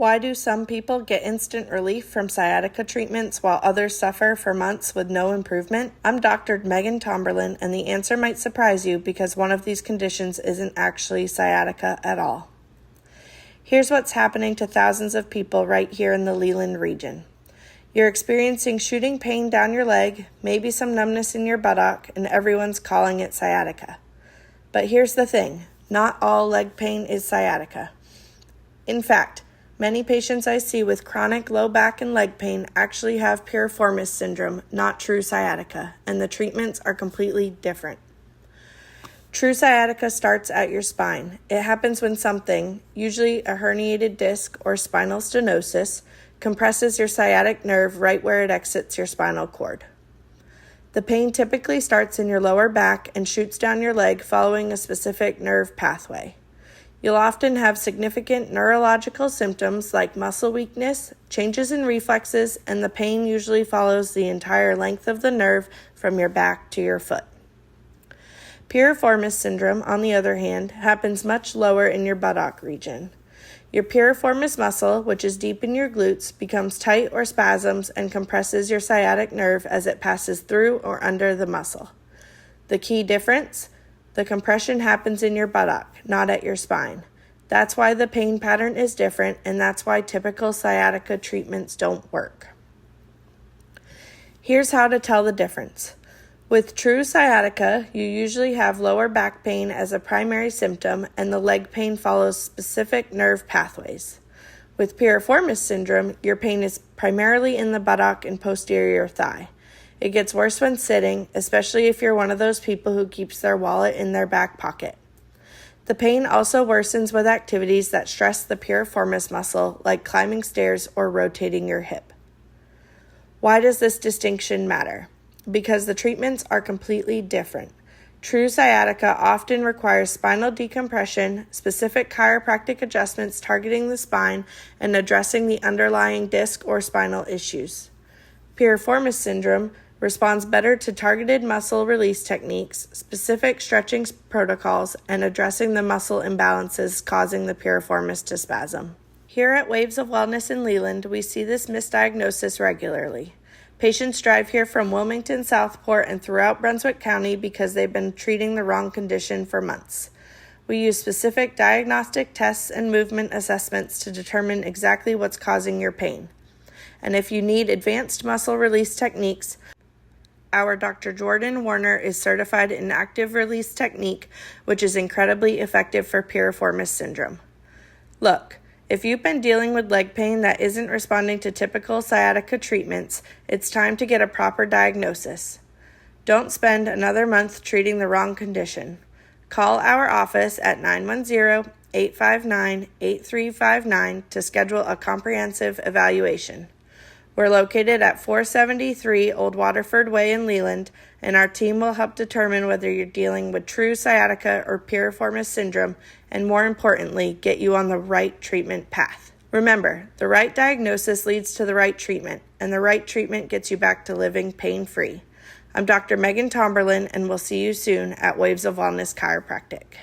Why do some people get instant relief from sciatica treatments while others suffer for months with no improvement? I'm Dr. Megan Tomberlin, and the answer might surprise you because one of these conditions isn't actually sciatica at all. Here's what's happening to thousands of people right here in the Leland region. You're experiencing shooting pain down your leg, maybe some numbness in your buttock, and everyone's calling it sciatica. But here's the thing, not all leg pain is sciatica. In fact, many patients I see with chronic low back and leg pain actually have Piriformis syndrome, not true sciatica, and the treatments are completely different. True sciatica starts at your spine. It happens when something, usually a herniated disc or spinal stenosis, compresses your sciatic nerve right where it exits your spinal cord. The pain typically starts in your lower back and shoots down your leg following a specific nerve pathway. You'll often have significant neurological symptoms like muscle weakness, changes in reflexes, and the pain usually follows the entire length of the nerve from your back to your foot. Piriformis syndrome, on the other hand, happens much lower in your buttock region. Your piriformis muscle, which is deep in your glutes, becomes tight or spasms and compresses your sciatic nerve as it passes through or under the muscle. The key difference? The compression happens in your buttock, not at your spine. That's why the pain pattern is different, and that's why typical sciatica treatments don't work. Here's how to tell the difference. With true sciatica, you usually have lower back pain as a primary symptom, and the leg pain follows specific nerve pathways. With piriformis syndrome, your pain is primarily in the buttock and posterior thigh. It gets worse when sitting, especially if you're one of those people who keeps their wallet in their back pocket. The pain also worsens with activities that stress the piriformis muscle, like climbing stairs or rotating your hip. Why does this distinction matter? Because the treatments are completely different. True sciatica often requires spinal decompression, specific chiropractic adjustments targeting the spine, and addressing the underlying disc or spinal issues. Piriformis syndrome responds better to targeted muscle release techniques, specific stretching protocols, and addressing the muscle imbalances causing the piriformis to spasm. Here at Waves of Wellness in Leland, we see this misdiagnosis regularly. Patients drive here from Wilmington, Southport, and throughout Brunswick County because they've been treating the wrong condition for months. We use specific diagnostic tests and movement assessments to determine exactly what's causing your pain. And if you need advanced muscle release techniques, our Dr. Jordan Warner is certified in active release technique, which is incredibly effective for piriformis syndrome. Look, if you've been dealing with leg pain that isn't responding to typical sciatica treatments, it's time to get a proper diagnosis. Don't spend another month treating the wrong condition. Call our office at 910-859-8359 to schedule a comprehensive evaluation. We're located at 473 Old Waterford Way in Leland, and our team will help determine whether you're dealing with true sciatica or piriformis syndrome, and more importantly, get you on the right treatment path. Remember, the right diagnosis leads to the right treatment, and the right treatment gets you back to living pain-free. I'm Dr. Megan Tomberlin, and we'll see you soon at Waves of Wellness Chiropractic.